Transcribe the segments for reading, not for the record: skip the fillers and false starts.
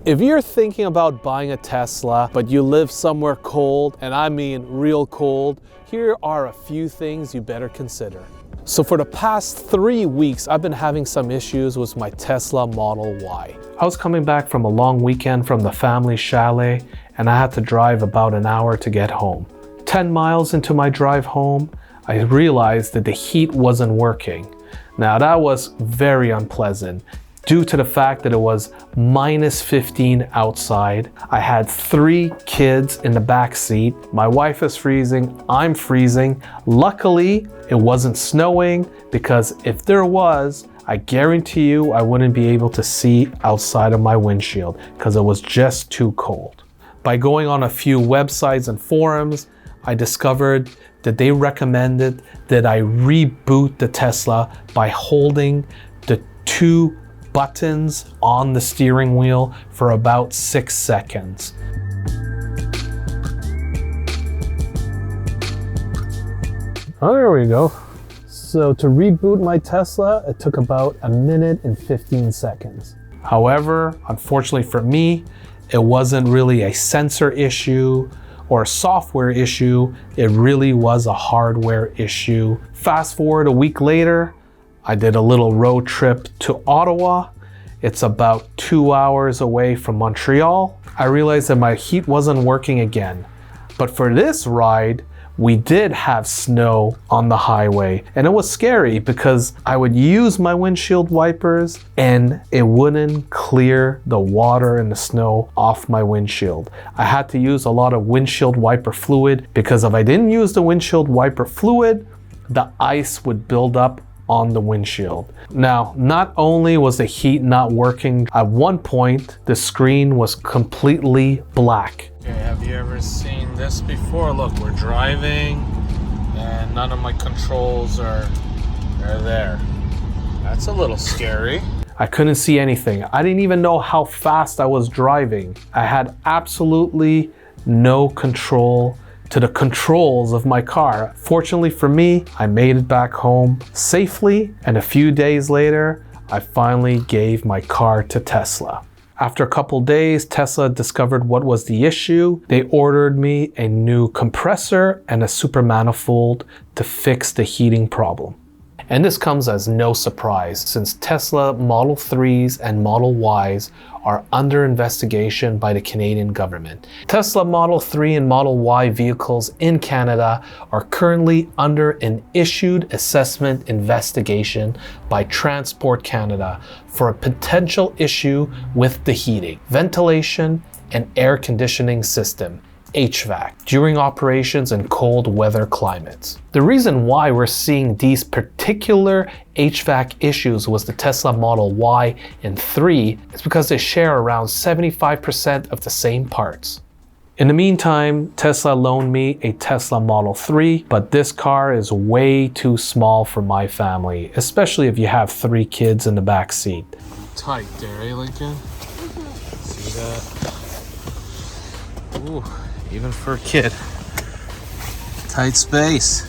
If you're thinking about buying a Tesla, but you live somewhere cold, and I mean real cold, here are a few things you better consider. So for the past 3 weeks, I've been having some issues with my Tesla Model Y. I was coming back from a long weekend from the family chalet, and I had to drive about an hour to get home. 10 miles into my drive home, I realized that the heat wasn't working. Now that was very unpleasant, due to the fact that it was -15 outside. I had 3 kids in the back seat. My wife is freezing, I'm freezing. Luckily, it wasn't snowing, because if there was, I guarantee you I wouldn't be able to see outside of my windshield because it was just too cold. By going on a few websites and forums, I discovered that they recommended that I reboot the Tesla by holding the 2 buttons on the steering wheel for about 6 seconds. Oh, there we go. So to reboot my Tesla, it took about 1 minute and 15 seconds. However, unfortunately for me, it wasn't really a sensor issue or a software issue. It really was a hardware issue. Fast forward a week later, I did a little road trip to Ottawa. It's about 2 hours away from Montreal. I realized that my heat wasn't working again. But for this ride, we did have snow on the highway, and it was scary because I would use my windshield wipers and it wouldn't clear the water and the snow off my windshield. I had to use a lot of windshield wiper fluid, because if I didn't use the windshield wiper fluid, the ice would build up on the windshield. Now, not only was the heat not working, at one point the screen was completely black. Okay, have you ever seen this before? Look, we're driving and none of my controls are there. That's a little scary. I couldn't see anything. I didn't even know how fast I was driving. I had absolutely no control to the controls of my car. Fortunately for me, I made it back home safely, and a few days later, I finally gave my car to Tesla. After a couple days, Tesla discovered what was the issue. They ordered me a new compressor and a super manifold to fix the heating problem. And this comes as no surprise, since Tesla Model 3s and Model Ys are under investigation by the Canadian government. Tesla Model 3 and Model Y vehicles in Canada are currently under an issued assessment investigation by Transport Canada for a potential issue with the heating, ventilation, and air conditioning system, HVAC, during operations in cold weather climates. The reason why we're seeing these particular HVAC issues with the Tesla Model Y and 3 is because they share around 75% of the same parts. In the meantime, Tesla loaned me a Tesla Model 3, but this car is way too small for my family, especially if you have 3 kids in the back seat. Tight there, eh, Lincoln? See that? Ooh. Even for a kid. Tight space.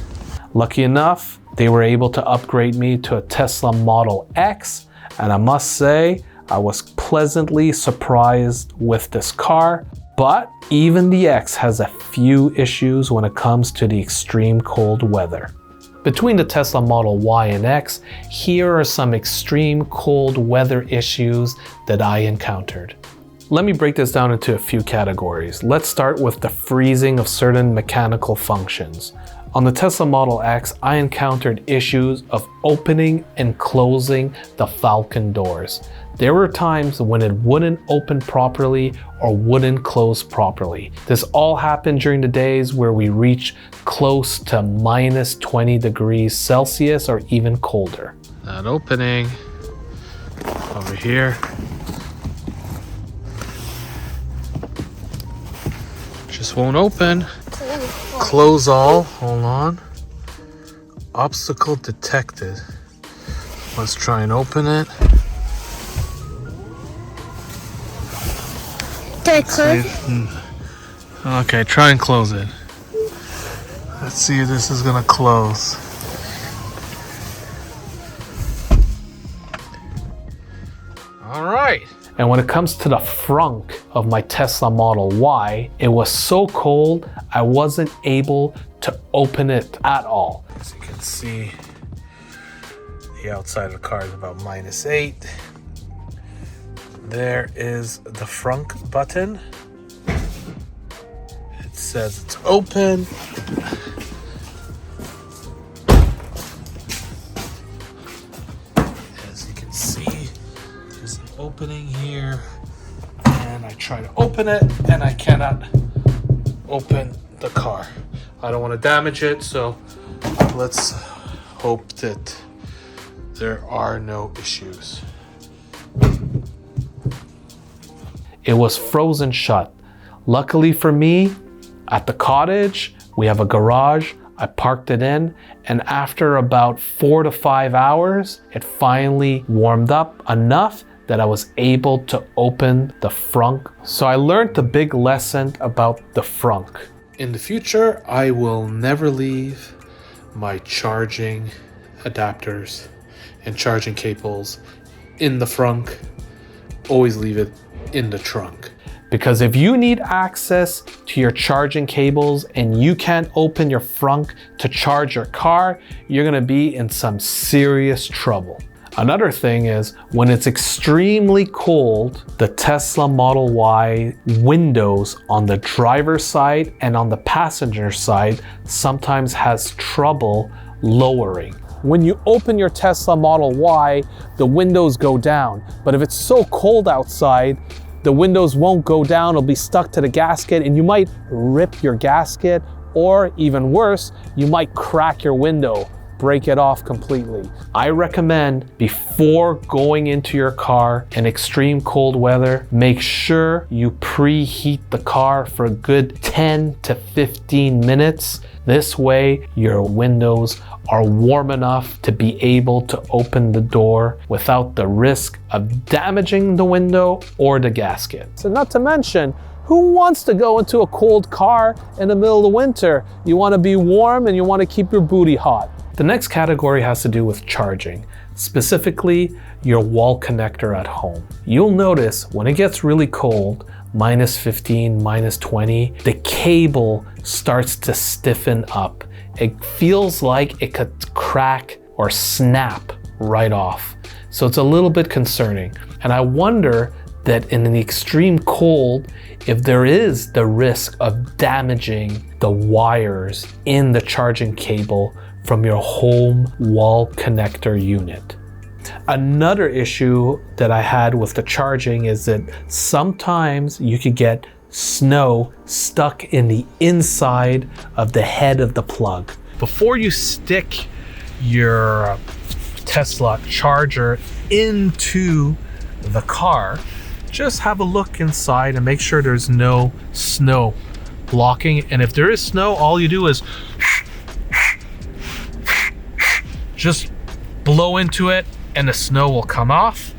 Lucky enough, they were able to upgrade me to a Tesla Model X, and I must say, I was pleasantly surprised with this car. But even the X has a few issues when it comes to the extreme cold weather. Between the Tesla Model Y and X, here are some extreme cold weather issues that I encountered. Let me break this down into a few categories. Let's start with the freezing of certain mechanical functions. On the Tesla Model X, I encountered issues of opening and closing the Falcon doors. There were times when it wouldn't open properly or wouldn't close properly. This all happened during the days where we reached close to -20 degrees Celsius or even colder. Not opening. Over here. Just won't open. Close all. Hold on. Obstacle detected. Let's try and open it. Can I close it? Okay, try and close it. Let's see if this is gonna close. All right. And when it comes to the frunk of my Tesla Model Y, it was so cold, I wasn't able to open it at all. As you can see, the outside of the car is about -8. There is the frunk button. It says it's open. As you can see, there's an opening here. And I try to open it and I cannot open the car. I don't want to damage it, so let's hope that there are no issues. It was frozen shut. Luckily for me, at the cottage, we have a garage. I parked it in, and after about 4 to 5 hours, it finally warmed up enough that I was able to open the frunk. So I learned the big lesson about the frunk. In the future, I will never leave my charging adapters and charging cables in the frunk. Always leave it in the trunk. Because if you need access to your charging cables and you can't open your frunk to charge your car, you're gonna be in some serious trouble. Another thing is, when it's extremely cold, the Tesla Model Y windows on the driver's side and on the passenger side sometimes has trouble lowering. When you open your Tesla Model Y, the windows go down. But if it's so cold outside, the windows won't go down, it'll be stuck to the gasket, and you might rip your gasket, or even worse, you might crack your window, break it off completely. I recommend, before going into your car in extreme cold weather, make sure you preheat the car for a good 10 to 15 minutes. This way, your windows are warm enough to be able to open the door without the risk of damaging the window or the gasket. So not to mention, who wants to go into a cold car in the middle of the winter? You want to be warm and you want to keep your booty hot. The next category has to do with charging, specifically your wall connector at home. You'll notice when it gets really cold, -15, -20, the cable starts to stiffen up. It feels like it could crack or snap right off. So it's a little bit concerning. And I wonder that in the extreme cold, if there is the risk of damaging the wires in the charging cable from your home wall connector unit. Another issue that I had with the charging is that sometimes you could get snow stuck in the inside of the head of the plug. Before you stick your Tesla charger into the car, just have a look inside and make sure there's no snow blocking. And if there is snow, all you do is just blow into it and the snow will come off.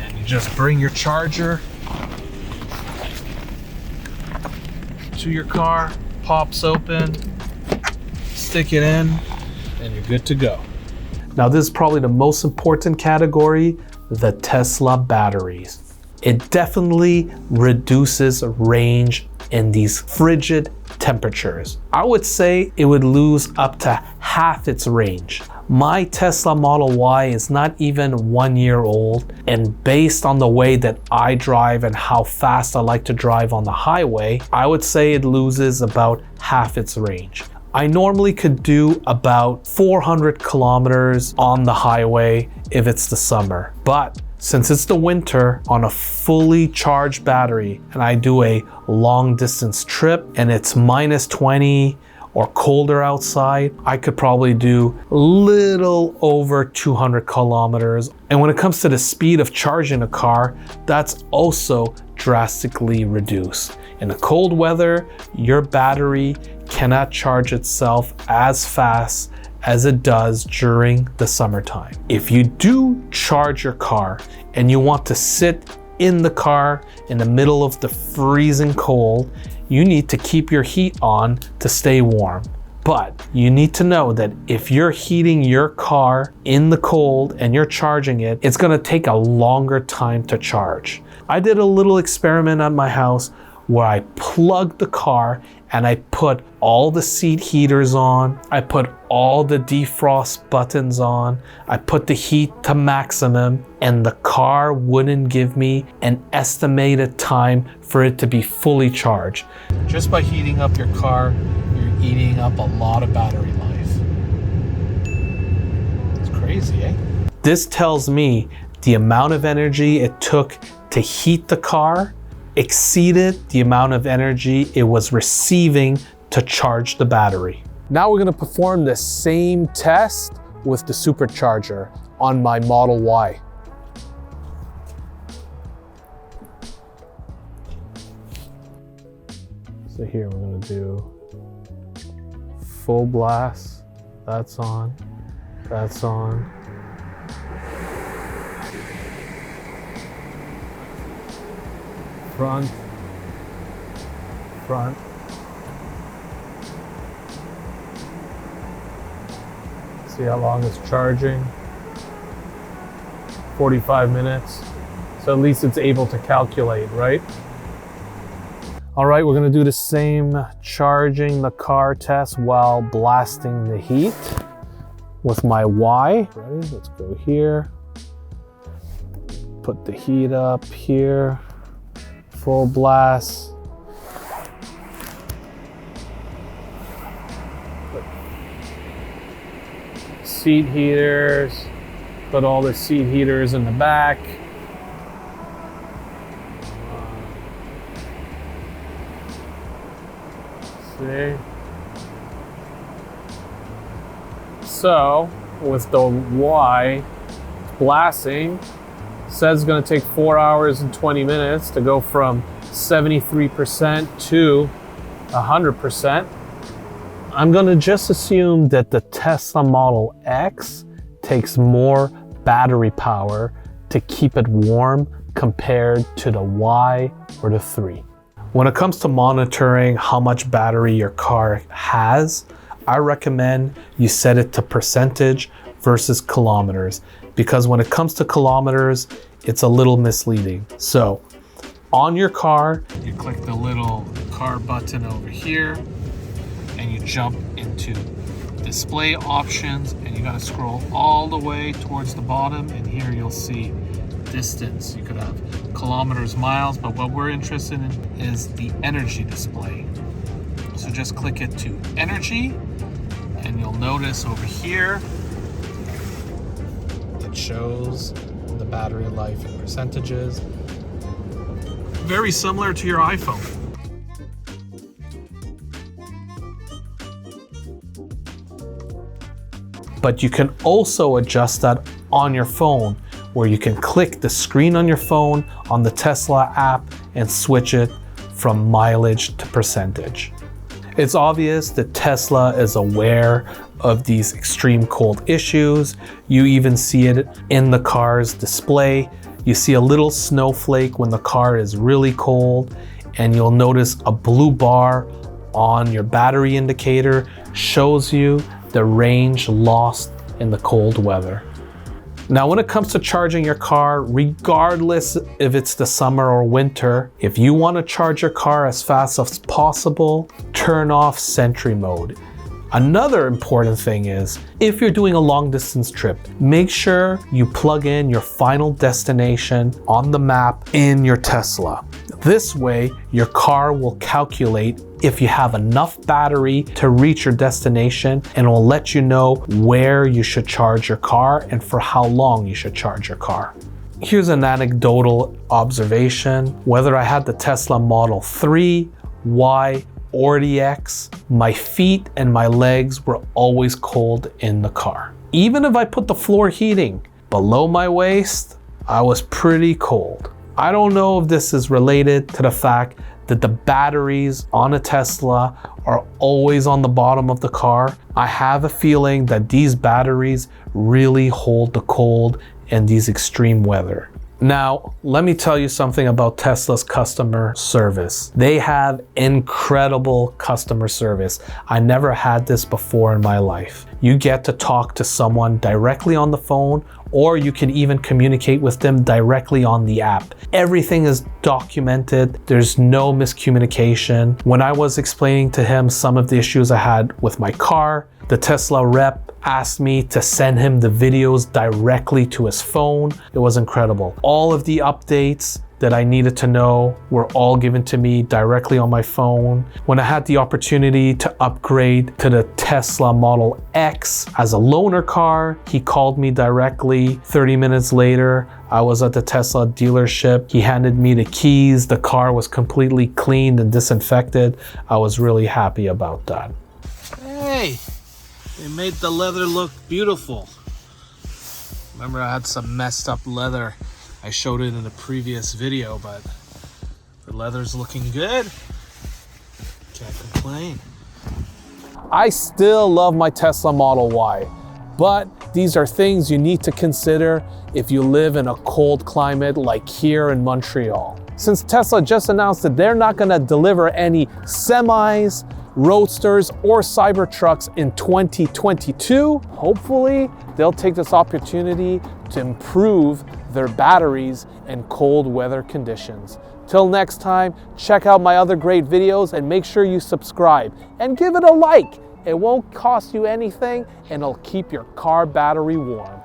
And you just bring your charger to your car, pops open, stick it in, and you're good to go. Now this is probably the most important category, the Tesla batteries. It definitely reduces range in these frigid temperatures. I would say it would lose up to half its range. My Tesla Model Y is not even 1 year old, and based on the way that I drive and how fast I like to drive on the highway, I would say it loses about half its range. I normally could do about 400 kilometers on the highway if it's the summer, but since it's the winter, on a fully charged battery and I do a long distance trip and it's -20 or colder outside, I could probably do a little over 200 kilometers. And when it comes to the speed of charging a car, that's also drastically reduced. In the cold weather, your battery cannot charge itself as fast as it does during the summertime. If you do charge your car and you want to sit in the car in the middle of the freezing cold, you need to keep your heat on to stay warm. But you need to know that if you're heating your car in the cold and you're charging it, it's gonna take a longer time to charge. I did a little experiment at my house where I plugged the car and I put all the seat heaters on, I put all the defrost buttons on, I put the heat to maximum, and the car wouldn't give me an estimated time for it to be fully charged. Just by heating up your car, you're eating up a lot of battery life. It's crazy, eh? This tells me the amount of energy it took to heat the car exceeded the amount of energy it was receiving to charge the battery. Now we're gonna perform the same test with the supercharger on my Model Y. So here we're gonna do full blast, that's on, that's on. Front, front. See how long it's charging. 45 minutes. So at least it's able to calculate, right? All right, we're gonna do the same charging the car test while blasting the heat with my Y. Ready? Let's go here. Put the heat up here. Full blast. Put seat heaters. Put all the seat heaters in the back. See? So, with the Y blasting, says it's going to take 4 hours and 20 minutes to go from 73% to 100%. I'm going to just assume that the Tesla Model X takes more battery power to keep it warm compared to the Y or the 3. When it comes to monitoring how much battery your car has, I recommend you set it to percentage versus kilometers, because when it comes to kilometers, it's a little misleading. So on your car, you click the little car button over here and you jump into display options, and you gotta scroll all the way towards the bottom, and here you'll see distance. You could have kilometers, miles, but what we're interested in is the energy display. So just click it to energy, and you'll notice over here it shows the battery life in percentages. Very similar to your iPhone. But you can also adjust that on your phone, where you can click the screen on your phone on the Tesla app and switch it from mileage to percentage. It's obvious that Tesla is aware of these extreme cold issues. You even see it in the car's display. You see a little snowflake when the car is really cold, and you'll notice a blue bar on your battery indicator shows you the range lost in the cold weather. Now, when it comes to charging your car, regardless if it's the summer or winter, if you want to charge your car as fast as possible, turn off Sentry mode. Another important thing is, if you're doing a long distance trip, make sure you plug in your final destination on the map in your Tesla. This way, your car will calculate if you have enough battery to reach your destination, and it will let you know where you should charge your car and for how long you should charge your car. Here's an anecdotal observation. Whether I had the Tesla Model 3, Y, or the X, my feet and my legs were always cold in the car. Even if I put the floor heating below my waist, I was pretty cold. I don't know if this is related to the fact that the batteries on a Tesla are always on the bottom of the car. I have a feeling that these batteries really hold the cold in these extreme weather. Now, let me tell you something about Tesla's customer service. They have incredible customer service. I never had this before in my life. You get to talk to someone directly on the phone, or you can even communicate with them directly on the app. Everything is documented. There's no miscommunication. When I was explaining to him some of the issues I had with my car, the Tesla rep asked me to send him the videos directly to his phone. It was incredible. All of the updates that I needed to know were all given to me directly on my phone. When I had the opportunity to upgrade to the Tesla Model X as a loaner car, he called me directly. 30 minutes later, I was at the Tesla dealership. He handed me the keys. The car was completely cleaned and disinfected. I was really happy about that. Hey, they made the leather look beautiful. Remember, I had some messed up leather. I showed it in a previous video, but the leather's looking good. Can't complain. I still love my Tesla Model Y, but these are things you need to consider if you live in a cold climate like here in Montreal. Since Tesla just announced that they're not gonna deliver any semis, roadsters, or Cybertrucks in 2022, hopefully they'll take this opportunity to improve their batteries in cold weather conditions. Till next time, check out my other great videos and make sure you subscribe and give it a like. It won't cost you anything and it'll keep your car battery warm.